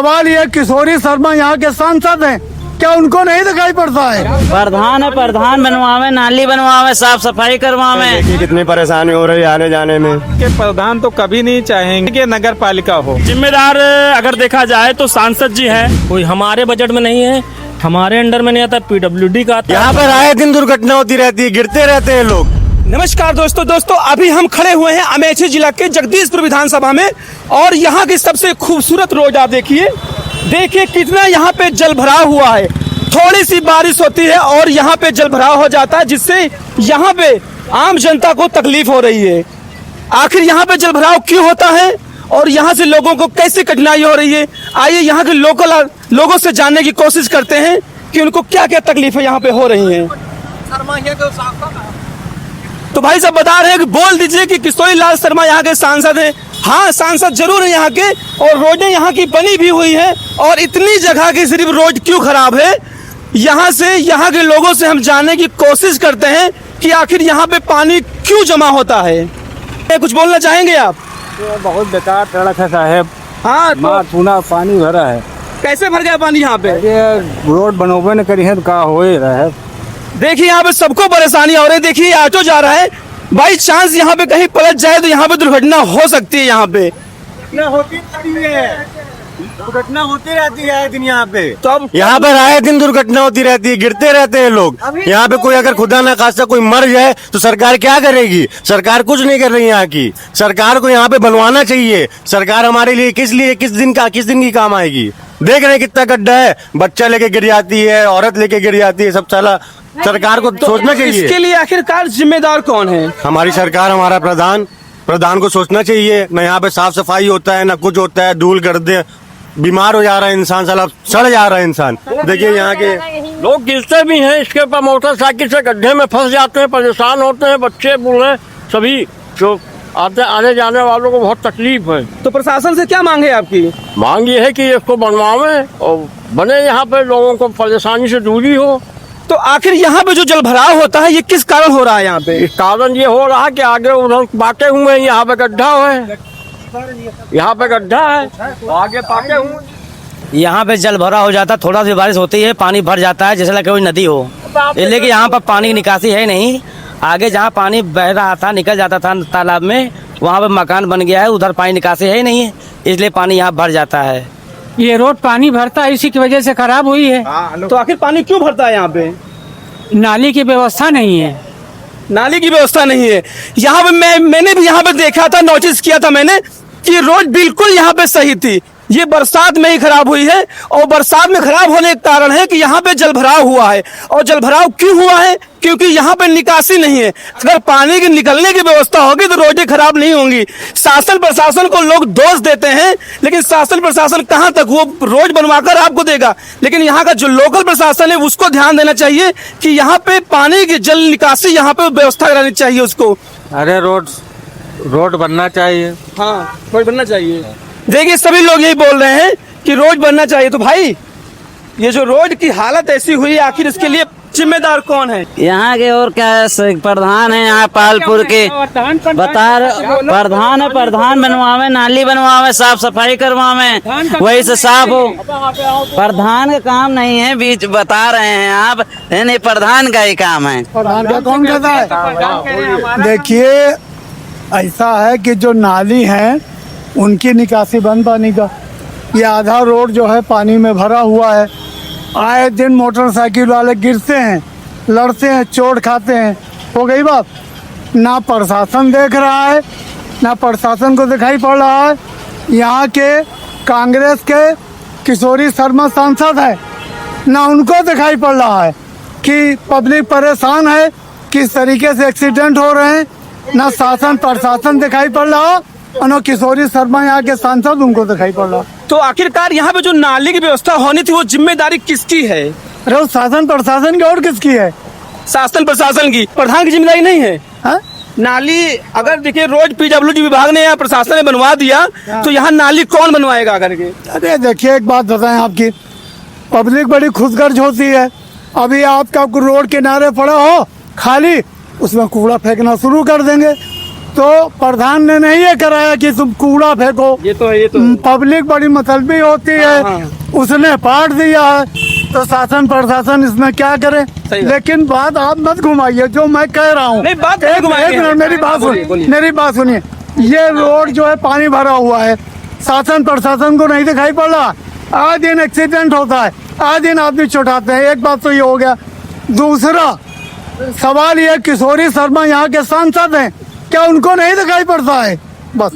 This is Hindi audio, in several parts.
सवाल ये, किशोरी शर्मा यहाँ के सांसद हैं, क्या उनको नहीं दिखाई पड़ता है? प्रधान है, प्रधान बनवावे, नाली बनवावे, साफ सफाई करवावे। देखिए कितनी परेशानी हो रही है आने जाने में। के प्रधान तो कभी नहीं चाहेंगे कि नगर पालिका हो। जिम्मेदार अगर देखा जाए तो सांसद जी हैं, कोई हमारे बजट में नहीं है, हमारे अंडर में नहीं आता, PWD का आता है। यहाँ पर आए दिन दुर्घटना होती रहती है, गिरते रहते हैं लोग। नमस्कार दोस्तों, अभी हम खड़े हुए हैं अमेठी जिला के जगदीशपुर विधानसभा में और यहाँ की सबसे खूबसूरत रोड आप देखिए कितना यहाँ पे जल भराव हुआ है। थोड़ी सी बारिश होती है और यहाँ पे जल भराव हो जाता है, जिससे यहाँ पे आम जनता को तकलीफ हो रही है। आखिर यहाँ पे जल भराव क्यों होता है और यहाँ से लोगों को कैसे कठिनाई हो रही है, आइए यहाँ के लोगों से जानने की कोशिश करते हैं कि उनको क्या क्या तकलीफें यहाँ पे हो रही हैं। तो भाई साहब बता रहे हैं कि बोल दीजिए कि किशोरी लाल शर्मा यहाँ के सांसद हैं। हाँ, सांसद जरूर है यहाँ के, और रोडें यहाँ की बनी भी हुई है। और इतनी जगह की सिर्फ रोड क्यों खराब है, यहाँ के लोगों से हम जानने की कोशिश करते हैं कि आखिर यहाँ पे पानी क्यों जमा होता है। कुछ बोलना चाहेंगे आप? बहुत बेकार सड़क है साहब। हाँ, तो पूरा पानी भरा है। कैसे भर गया पानी यहाँ पे? रोड बनोबे न करी है तो का हो ही रहा है। देखिए यहाँ पे सबको परेशानी हो रही है। देखिए ऑटो जा रहा है, बाई चांस यहाँ पे कहीं पलट जाए तो यहाँ पे दुर्घटना हो सकती है। यहाँ पे दुर्घटना होती रहती है दिन यहाँ पे। तो अब यहाँ पर आए दिन दुर्घटना होती रहती है, गिरते रहते हैं लोग। यहाँ पे कोई अगर खुदा ना खास्ता कोई मर जाए तो सरकार क्या करेगी? सरकार कुछ नहीं कर रही यहाँ की। सरकार को यहाँ पे बनवाना चाहिए। सरकार हमारे लिए किस दिन की काम आएगी? देख रहे हैं कितना गड्ढा है, बच्चा लेके गिर जाती है, औरत लेके गिर जाती है, सब साला सरकार को सोचना चाहिए। इसके लिए आखिरकार जिम्मेदार कौन है? हमारी सरकार, हमारा प्रधान को सोचना चाहिए। न यहाँ पे साफ सफाई होता है, न कुछ होता है। धूल गर्दे, बीमार हो जा रहा है इंसान, साला सड़ जा रहा है इंसान। देखिए यहाँ के लोग गिरते भी हैं, इसके ऊपर मोटरसाइकिल से गड्ढे में फंस जाते हैं, परेशान होते हैं, बच्चे बूढ़े सभी जो आने जाने वालों को बहुत तकलीफ है। तो प्रशासन से क्या मांग है आपकी? मांग ये है कि इसको बनवावे और बने, यहाँ पे लोगों को परेशानी से दूरी हो। तो आखिर यहाँ पे जो जल भराव होता है ये किस कारण हो रहा है? यहाँ पे इस कारण ये हो रहा है कि आगे उधर बांटे हुए हैं, यहाँ पे गड्ढा है, यहाँ पे गड्ढा है, आगे बांटे हुए। यहाँ पे जल भरा हो जाता, थोड़ा सी बारिश होती है पानी भर जाता है, जैसे कोई नदी हो। इसलिए कि यहाँ पर पानी की निकासी है नहीं। आगे जहाँ पानी बह रहा था, निकल जाता था तालाब में, वहाँ पे मकान बन गया है, उधर पानी निकासी है नहीं है, इसलिए पानी यहाँ भर जाता है। ये रोड पानी भरता है, इसी की वजह से खराब हुई है। तो आखिर पानी क्यों भरता है यहाँ पे? नाली की व्यवस्था नहीं है। नाली की व्यवस्था नहीं है यहाँ पे। मैंने भी यहाँ पे देखा था, नोटिस किया था मैंने कि रोड बिल्कुल यहाँ पे सही थी। ये बरसात में ही खराब हुई है, और बरसात में खराब होने का कारण है कि यहाँ पे जल भराव हुआ है। और जल भराव क्यों हुआ है? क्योंकि यहाँ पे निकासी नहीं है। अगर पानी की निकलने की व्यवस्था होगी तो रोडें खराब नहीं होंगी। शासन प्रशासन को लोग दोष देते हैं, लेकिन शासन प्रशासन कहाँ तक वो रोड बनवाकर आपको देगा? लेकिन यहाँ का जो लोकल प्रशासन है उसको ध्यान देना चाहिए कि यहाँ पे पानी की जल निकासी यहाँ पे व्यवस्था करानी चाहिए उसको। अरे रोड बनना चाहिए। हाँ, रोड बनना चाहिए। देखिए सभी लोग यही बोल रहे हैं कि रोड बनना चाहिए। तो भाई ये जो रोड की हालत ऐसी हुई है, आखिर इसके लिए जिम्मेदार कौन है? यहाँ के और क्या है, प्रधान है यहाँ पालपुर के। प्रधान है, प्रधान बनवावे, नाली बनवावे, साफ सफाई करवावे, वही से साफ हो। प्रधान का काम नहीं है, बीच बता रहे हैं आप, नहीं प्रधान का ही काम है। प्रधान का कौन कहता है? देखिए ऐसा है कि जो नाली है उनकी निकासी बंद पानी का। ये आधा रोड जो है पानी में भरा हुआ है। आए दिन मोटरसाइकिल वाले गिरते हैं, लड़ते हैं, चोट खाते हैं। हो गई बात। ना प्रशासन देख रहा है, ना प्रशासन को दिखाई पड़ रहा है। यहाँ के कांग्रेस के किशोरी शर्मा सांसद है, ना उनको दिखाई पड़ रहा है कि पब्लिक परेशान है, किस तरीके से एक्सीडेंट हो रहे हैं। ना शासन प्रशासन दिखाई पड़ रहा और ना किशोरी शर्मा यहाँ के सांसद उनको दिखाई पड़ रहा। तो आखिरकार यहाँ पे जो नाली की व्यवस्था होनी थी वो जिम्मेदारी किसकी है? अरे शासन प्रशासन की और किसकी है? शासन प्रशासन की। प्रधान की जिम्मेदारी नहीं है? हा? नाली अगर देखिए रोड PWD विभाग ने या प्रशासन ने बनवा दिया तो यहाँ नाली कौन बनवाएगा करके? अरे देखिए एक बात बताएं, आपकी पब्लिक बड़ी खुदगर्ज होती है। अभी आपका रोड किनारे पड़ा हो खाली, उसमें कूड़ा फेंकना शुरू कर देंगे। तो प्रधान ने नहीं ये कराया कि तुम कूड़ा फेंको। ये तो है, ये तो पब्लिक बड़ी मतलबी होती है, उसने पाट दिया है, तो शासन प्रशासन इसमें क्या करे। सही बात। लेकिन बात आप मत घुमाइए, जो मैं कह रहा हूँ। नहीं, बात नहीं एक घुमाएंगे। मिनट मेरी बात बोलिए, सुनिए, बोलिए। मेरी बात सुनिए। ये रोड जो है पानी भरा हुआ है, शासन प्रशासन को नहीं दिखाई पड़ रहा। आए दिन एक्सीडेंट होता है, आए दिन आदमी चुटाते हैं। एक बात तो ये हो गया। दूसरा सवाल ये, किशोरी शर्मा यहाँ के सांसद हैं, क्या उनको नहीं दिखाई पड़ता है? बस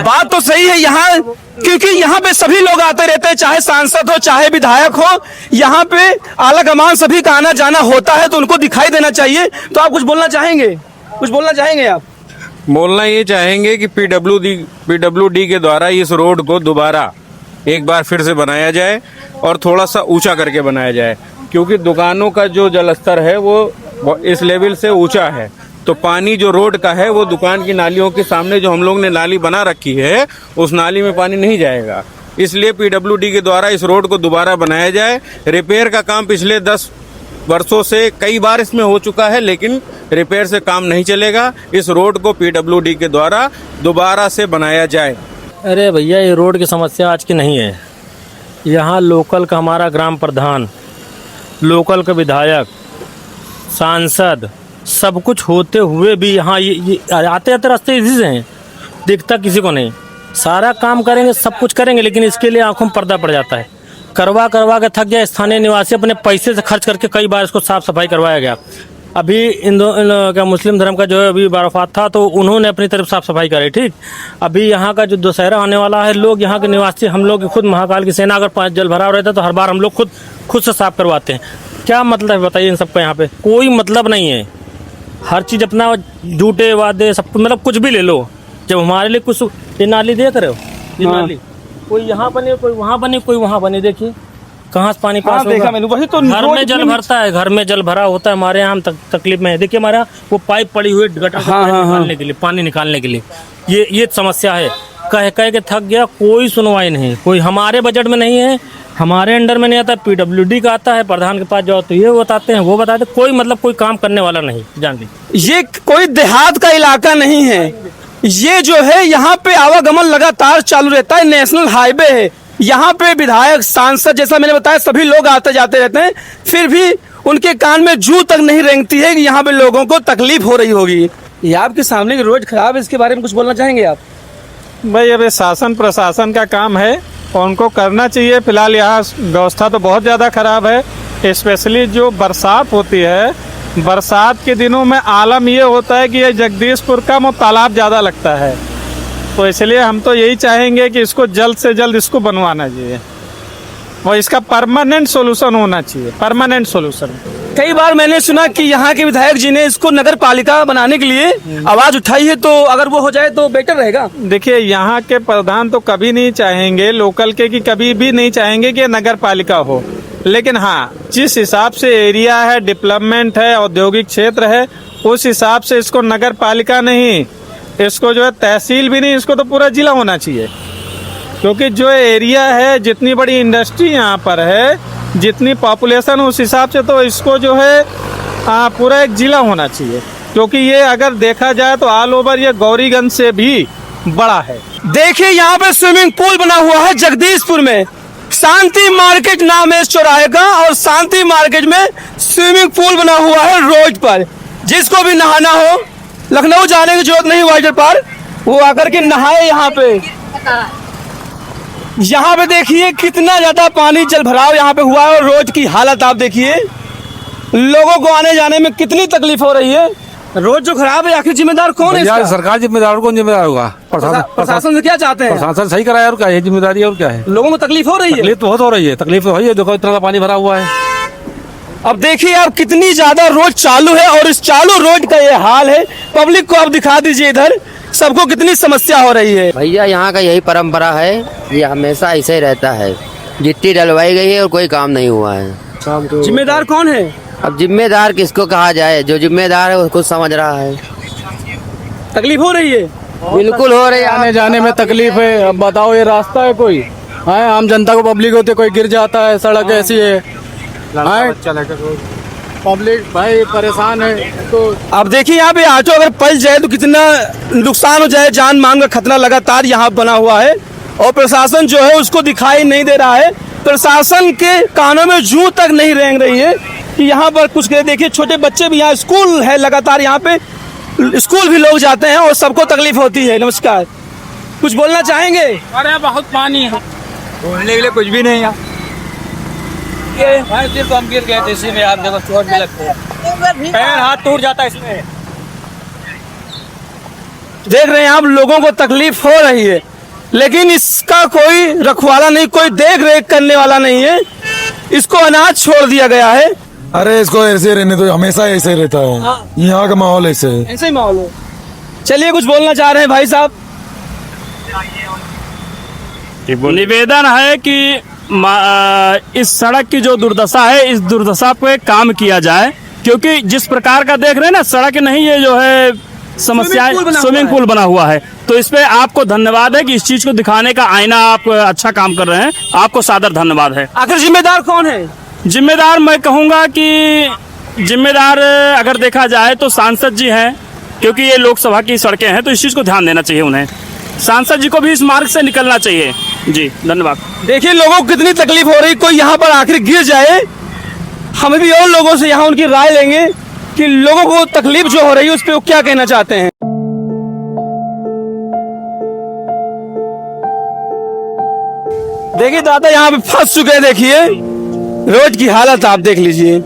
बात तो सही है यहाँ, क्योंकि यहाँ पे सभी लोग आते रहते हैं, चाहे सांसद हो चाहे विधायक हो, यहाँ पे आला कमान सभी का आना जाना होता है, तो उनको दिखाई देना चाहिए। तो आप कुछ बोलना चाहेंगे? कुछ बोलना चाहेंगे आप? बोलना ये चाहेंगे कि पीडब्ल्यूडी के द्वारा इस रोड को दोबारा एक बार फिर से बनाया जाए और थोड़ा सा ऊंचा करके बनाया जाए, क्योंकि दुकानों का जो जलस्तर है वो इस लेवल से ऊंचा है। तो पानी जो रोड का है वो दुकान की नालियों के सामने जो हम लोग ने नाली बना रखी है, उस नाली में पानी नहीं जाएगा। इसलिए पीडब्ल्यूडी के द्वारा इस रोड को दोबारा बनाया जाए। रिपेयर का काम पिछले 10 वर्षों से कई बार इसमें हो चुका है, लेकिन रिपेयर से काम नहीं चलेगा। इस रोड को पीडब्ल्यूडी के द्वारा दोबारा से बनाया जाए। अरे भैया, ये रोड की समस्या आज की नहीं है। यहाँ लोकल का हमारा ग्राम प्रधान, लोकल का विधायक, सांसद, सब कुछ होते हुए भी यहाँ ये आते आते रास्ते इसी से हैं, दिखता किसी को नहीं। सारा काम करेंगे, सब कुछ करेंगे, लेकिन इसके लिए आंखों में पर्दा पड़ जाता है। करवा के थक गया। स्थानीय निवासी अपने पैसे से खर्च करके कई बार इसको साफ सफाई करवाया गया। अभी क्या मुस्लिम धर्म का जो है अभी बाराफात था, तो उन्होंने अपनी तरफ साफ सफाई करी। ठीक, अभी यहाँ का जो दशहरा होने वाला है, लोग यहाँ के निवासी, हम लोग खुद महाकाल की सेना, अगर जल भराव रहता है तो हर बार हम लोग खुद से साफ करवाते हैं। क्या मतलब है बताइए इन सबका? यहाँ पे कोई मतलब नहीं है। हर चीज़ अपना झूठे वादे, सब मतलब कुछ भी ले लो। जब हमारे लिए कुछ, ये नाली देख रहे हो, ये नाली कोई यहाँ बने, कोई वहाँ बने, कोई वहाँ बने, देखिए कहाँ से पानी पास होगा। देखा मैंने, वही तो घर में जल भरता है, घर में जल भरा होता है। हमारे यहाँ हम तकलीफ में है। देखिए हमारे यहाँ वो पाइप पड़ी हुई है गटर से निकालने के लिए, पानी निकालने के लिए। ये समस्या है। कह के थक गया, कोई सुनवाई नहीं। कोई हमारे बजट में नहीं है, हमारे अंडर में नहीं आता। पीडब्ल्यूडी का आता है, प्रधान के पास जाओ तो ये बताते हैं, वो बताते, कोई मतलब कोई काम करने वाला नहीं। जान लीजिए ये कोई देहात का इलाका नहीं है। ये जो है यहाँ पे आवागमन लगातार चालू रहता है, नेशनल हाईवे है। यहाँ पे विधायक, सांसद, जैसा मैंने बताया, सभी लोग आते जाते रहते हैं, फिर भी उनके कान में जू तक नहीं रेंगती है कि यहाँ पे लोगों को तकलीफ हो रही होगी। ये आपके सामने की रोड खराब है, इसके बारे में कुछ बोलना चाहेंगे आप? भाई अब ये शासन प्रशासन का काम है और उनको करना चाहिए। फिलहाल यहाँ व्यवस्था तो बहुत ज़्यादा खराब है। स्पेशली जो बरसात होती है, बरसात के दिनों में आलम ये होता है कि ये जगदीशपुर का वो तालाब ज़्यादा लगता है। तो इसलिए हम तो यही चाहेंगे कि इसको जल्द से जल्द इसको बनवाना चाहिए और इसका परमानेंट सोल्यूशन होना चाहिए, परमानेंट सोल्यूशन। कई बार मैंने सुना कि यहाँ के विधायक जी ने इसको नगर पालिका बनाने के लिए आवाज उठाई है, तो अगर वो हो जाए तो बेटर रहेगा। देखिए, यहाँ के प्रधान तो कभी नहीं चाहेंगे, लोकल के कि कभी भी नहीं चाहेंगे कि नगर पालिका हो। लेकिन हाँ, जिस हिसाब से एरिया है, डेवलपमेंट है, औद्योगिक क्षेत्र है, उस हिसाब से इसको नगर पालिका नहीं, इसको जो है तहसील भी नहीं, इसको तो पूरा जिला होना चाहिए। क्योंकि जो एरिया है, जितनी बड़ी इंडस्ट्री यहाँ पर है, जितनी पॉपुलेशन, उस हिसाब से तो इसको जो है पूरा एक जिला होना चाहिए। क्योंकि ये अगर देखा जाए तो ऑल ओवर ये गौरीगंज से भी बड़ा है। देखिए यहाँ पे स्विमिंग पूल बना हुआ है जगदीशपुर में, शांति मार्केट नाम है इस चौराहे का, और शांति मार्केट में स्विमिंग पूल बना हुआ है रोड पर। जिसको भी नहाना हो, लखनऊ जाने की जरूरत नहीं वाटर पार्क, वो आकर के नहाए यहाँ पे। यहाँ पे देखिए कितना ज्यादा पानी जल भराव यहाँ पे हुआ है, और रोड की हालत आप देखिए, लोगों को आने जाने में कितनी तकलीफ हो रही है। रोड जो खराब है, आखिर जिम्मेदार कौन है इसका? सरकार जिम्मेदार, कौन जिम्मेदार होगा? प्रशासन से क्या चाहते हैं? प्रशासन सही कराया, और क्या है जिम्मेदारी, और क्या है? लोगों को तकलीफ हो रही है। तकलीफ तो बहुत हो रही है, तकलीफ तो है, देखो इतना पानी भरा हुआ है। अब देखिए आप कितनी ज्यादा रोड चालू है, और इस चालू रोड का ये हाल है। पब्लिक को आप दिखा दीजिए, इधर सबको कितनी समस्या हो रही है। भैया यहाँ का यही परंपरा है, ये हमेशा ऐसे ही रहता है। गिट्टी डलवाई गई है और कोई काम नहीं हुआ है। जिम्मेदार कौन है? अब जिम्मेदार किसको कहा जाए? जो जिम्मेदार है वो खुद समझ रहा है। तकलीफ हो रही है, बिल्कुल हो रही है। आने जाने में तकलीफ है। अब बताओ, ये रास्ता है कोई? आम जनता को, पब्लिक होते, कोई गिर जाता है, सड़क ऐसी है। पब्लिक भाई परेशान है। तो अब देखिए यहाँ पे ऑटो अगर पलट जाए तो कितना नुकसान हो जाए, जान मान का खतरा लगातार यहाँ बना हुआ है और प्रशासन जो है उसको दिखाई नहीं दे रहा है। प्रशासन के कानों में जूं तक नहीं रेंग रही है कि यहाँ पर कुछ करे। देखिए छोटे बच्चे भी, यहाँ स्कूल है लगातार, यहाँ पे स्कूल भी लोग जाते हैं और सबको तकलीफ होती है। नमस्कार, कुछ बोलना चाहेंगे? अरे बहुत पानी है, बोलने के लिए कुछ भी नहीं है। सिर्फ हम गिर गए थे इसी में, आप देखो चोट भी लगते हैं, पैर हाथ टूट जाता है इसमें। देख रहे हैं आप, लोगों को तकलीफ हो रही है लेकिन इसका कोई रखवाला नहीं, कोई देख रेख करने वाला नहीं है। इसको अनाज छोड़ दिया गया है। अरे इसको ऐसे रहने दो, हमेशा ऐसे रहता है, यहाँ का माहौल ऐसे है। ऐसे ही माहौल है। चलिए कुछ बोलना चाह रहे हैं भाई साहब? निवेदन है कि इस सड़क की जो दुर्दशा है, इस दुर्दशा पे काम किया जाए, क्योंकि जिस प्रकार का देख रहे हैं ना, सड़क नहीं, ये जो है समस्याएं, स्विमिंग पूल बना हुआ है। तो इस पे आपको धन्यवाद है कि इस चीज को दिखाने का आईना आप अच्छा काम कर रहे हैं, आपको सादर धन्यवाद है। आखिर जिम्मेदार कौन है? जिम्मेदार मैं कहूँगा कि जिम्मेदार अगर देखा जाए तो सांसद जी हैं, क्योंकि ये लोकसभा की सड़कें हैं तो इस चीज को ध्यान देना चाहिए उन्हें। सांसद जी को भी इस मार्ग से निकलना चाहिए। जी धन्यवाद। देखिए लोगों को कितनी तकलीफ हो रही, कोई यहाँ पर आखिर गिर जाए। हम भी और लोगों से यहाँ उनकी राय लेंगे कि लोगों को तकलीफ जो हो रही है उस पर वो क्या कहना चाहते हैं। देखिए दादा यहाँ पे फंस चुके हैं। देखिए रोड की हालत आप देख लीजिए।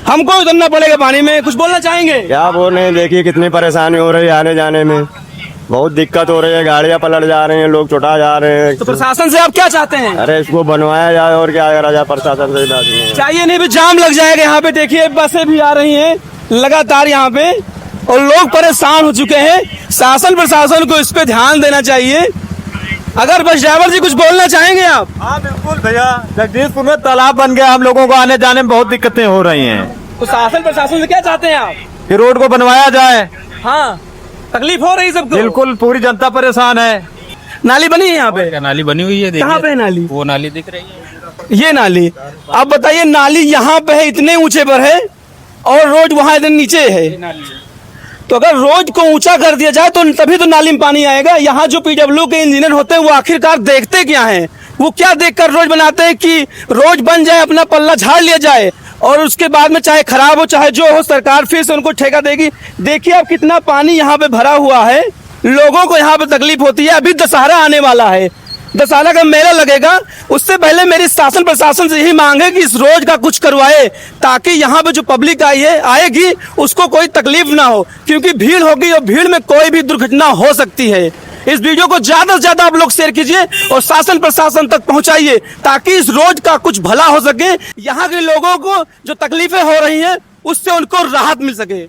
हमको उतरना पड़ेगा पानी में। कुछ बोलना चाहेंगे? क्या बोल रहे हैं, देखिए कितनी परेशानी हो रही है आने जाने में, बहुत दिक्कत हो रही है, गाड़ियां पलट जा रही हैं, लोग चुटा जा रहे हैं। तो प्रशासन से आप क्या चाहते हैं? अरे इसको बनवाया जाए और क्या करा जाए, प्रशासन से इलाज नहीं है। चाहिए नहीं भी जाम लग जाएगा। यहाँ पे देखिए बसें भी आ रही हैं लगातार यहाँ पे और लोग परेशान हो चुके हैं। शासन प्रशासन को इस पे ध्यान देना चाहिए। अगर बस ड्राइवर जी कुछ बोलना चाहेंगे आप? हाँ बिल्कुल भैया, जगदीशपुर में तालाब बन गया, हम लोगों को आने जाने में बहुत दिक्कतें हो रही हैं। तो शासन प्रशासन से क्या चाहते हैं आप? कि रोड को बनवाया जाए। हाँ, तकलीफ हो रही सबको। बिल्कुल, पूरी जनता परेशान है। नाली बनी है यहाँ पे? नाली बनी हुई है, कहाँ पे है नाली? वो नाली दिख रही है, ये नाली। आप बताइए, नाली यहाँ पे है, इतने ऊंचे पर है और रोड वहाँ इतने नीचे है। तो अगर रोड को ऊंचा कर दिया जाए तो तभी तो नाली में पानी आएगा। यहाँ जो पीडब्ल्यू के इंजीनियर होते हैं वो आखिरकार देखते क्या हैं? वो क्या देखकर रोड बनाते हैं कि रोड बन जाए, अपना पल्ला झाड़ लिया जाए और उसके बाद में चाहे खराब हो चाहे जो हो, सरकार फिर से उनको ठेका देगी। देखिए अब कितना पानी यहाँ पे भरा हुआ है, लोगों को यहाँ पे तकलीफ होती है। अभी दशहरा आने वाला है, दशहरा का मेला लगेगा। उससे पहले मेरी शासन प्रशासन से यही मांग है कि इस रोड का कुछ करवाए, ताकि यहाँ पे जो पब्लिक आएगी उसको कोई तकलीफ ना हो, क्योंकि भीड़ होगी और भीड़ में कोई भी दुर्घटना हो सकती है। इस वीडियो को ज्यादा से ज्यादा आप लोग शेयर कीजिए और शासन प्रशासन तक पहुंचाइए, ताकि इस रोड का कुछ भला हो सके। यहाँ के लोगों को जो तकलीफें हो रही हैं उससे उनको राहत मिल सके।